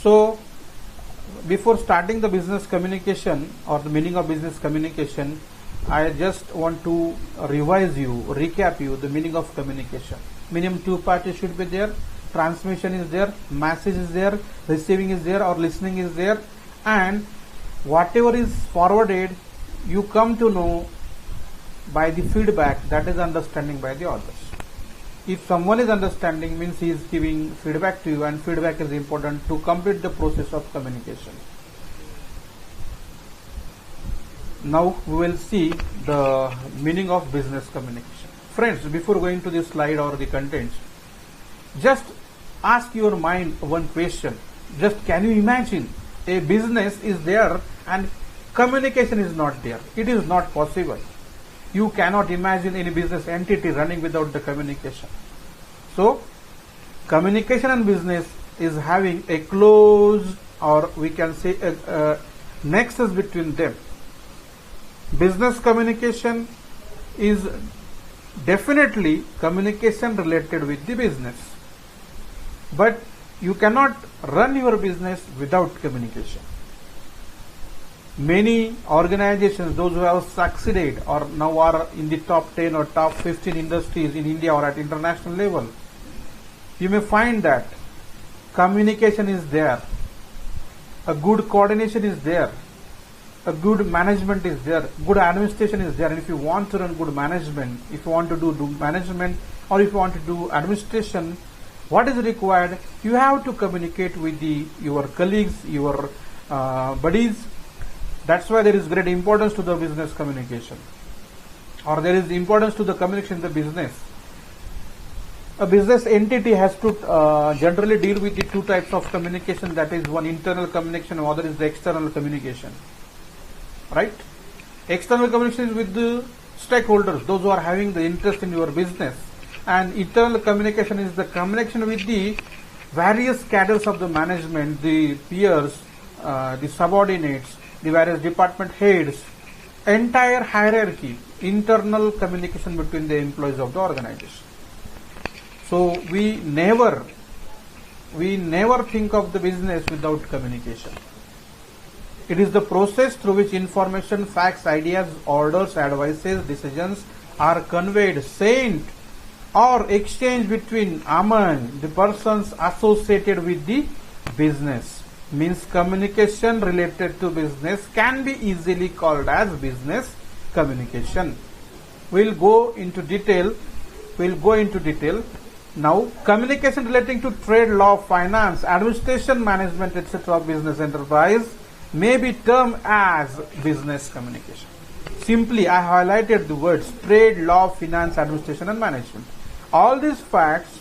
So before starting the business communication or the meaning of business communication, I just want to recap you the meaning of communication. Minimum two parties should be there. Transmission is there, message is there, receiving is there, or listening is there, and whatever is forwarded, you come to know by the feedback, that is understanding by the others. If someone is understanding, means he is giving feedback to you, and feedback is important to complete the process of communication. Now we will see the meaning of business communication. Friends, before going to this slide or the contents, just ask your mind one question. Just can you imagine a business is there and communication is not there? It is not possible. You cannot imagine any business entity running without the communication. So communication and business is having a close, or we can say a nexus between them. Business communication is definitely communication related with the business, but you cannot run your business without communication. Many organizations, those who have succeeded or now are in the top 10 or top 15 industries in India or at international level, you may find that communication is there, a good coordination is there, a good management is there, good administration is there. And if you want to run good management, if you want to do management, or if you want to do administration, what is required? You have to communicate with your colleagues, your buddies. That's why there is great importance to the business communication, or there is importance to the communication in the business. A business entity has to generally deal with the two types of communication, that is one internal communication, and other is the external communication. Right? External communication is with the stakeholders, those who are having the interest in your business, and internal communication is the communication with the various cadres of the management, the peers, the subordinates, the various department heads, entire hierarchy, internal communication between the employees of the organization. So we never think of the business without communication. It is the process through which information, facts, ideas, orders, advices, decisions are conveyed, sent, or exchanged among the persons associated with the business. Means communication related to business can be easily called as business communication. We'll go into detail. Now, communication relating to trade, law, finance, administration, management, etc. of business enterprise may be termed as business communication. Simply, I highlighted the words trade, law, finance, administration, and management. All these facts,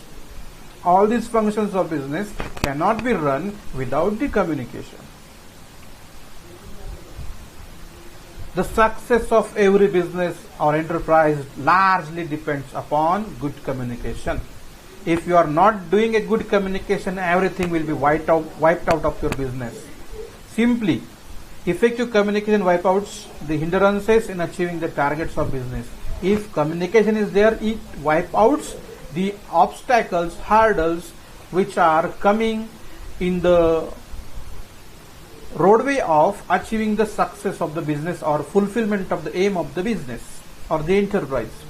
all these functions of business cannot be run without the communication. The success of every business or enterprise largely depends upon good communication. If you are not doing a good communication, everything will be wiped out of your business. Simply, effective communication wipes out the hindrances in achieving the targets of business. If communication is there, it wipes out the obstacles, hurdles which are coming in the roadway of achieving the success of the business or fulfillment of the aim of the business or the enterprise.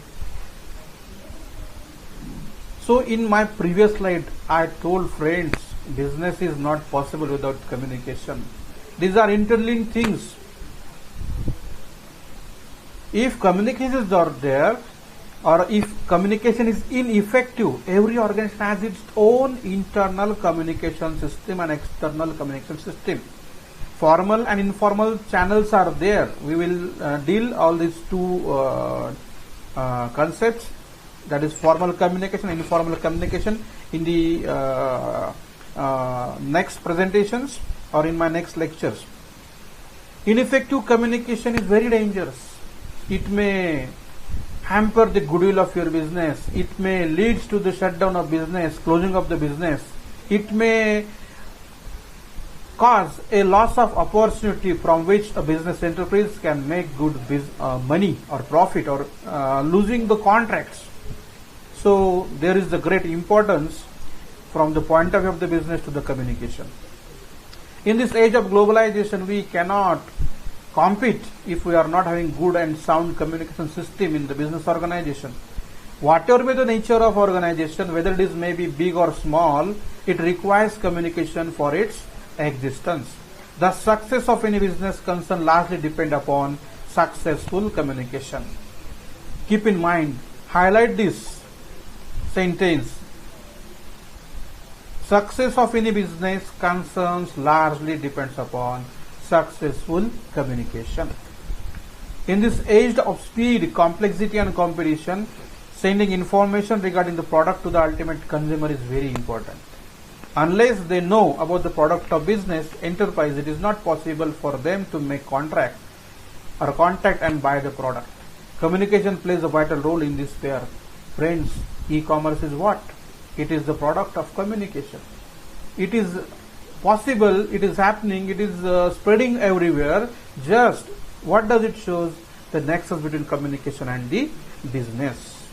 So in my previous slide, I told friends, business is not possible without communication. These are interlinked things. If communications are there, or if communication is ineffective, every organization has its own internal communication system and external communication system. Formal and informal channels are there. We will deal all these two concepts, that is formal communication and informal communication, in the next presentations or in my next lectures. Ineffective communication is very dangerous. It may hamper the goodwill of your business. It may lead to the shutdown of business, closing of the business. It may cause a loss of opportunity from which a business enterprise can make good money or profit, or losing the contracts. So there is the great importance from the point of view of the business to the communication. In this age of globalization, we cannot compete if we are not having good and sound communication system in the business organization. Whatever be the nature of organization, whether it is maybe big or small, it requires communication for its existence. The success of any business concern largely depend upon successful communication. Keep in mind, highlight this sentence. Success of any business concerns largely depends upon successful communication. In this age of speed, complexity and competition, sending information regarding the product to the ultimate consumer is very important. Unless they know about the product of business enterprise, it is not possible for them to make contract or contact and buy the product. Communication plays a vital role in this sphere. Friends, e-commerce is what? It is the product of communication. It is possible, it is happening, it is spreading everywhere. Just what does it show? The nexus between communication and the business.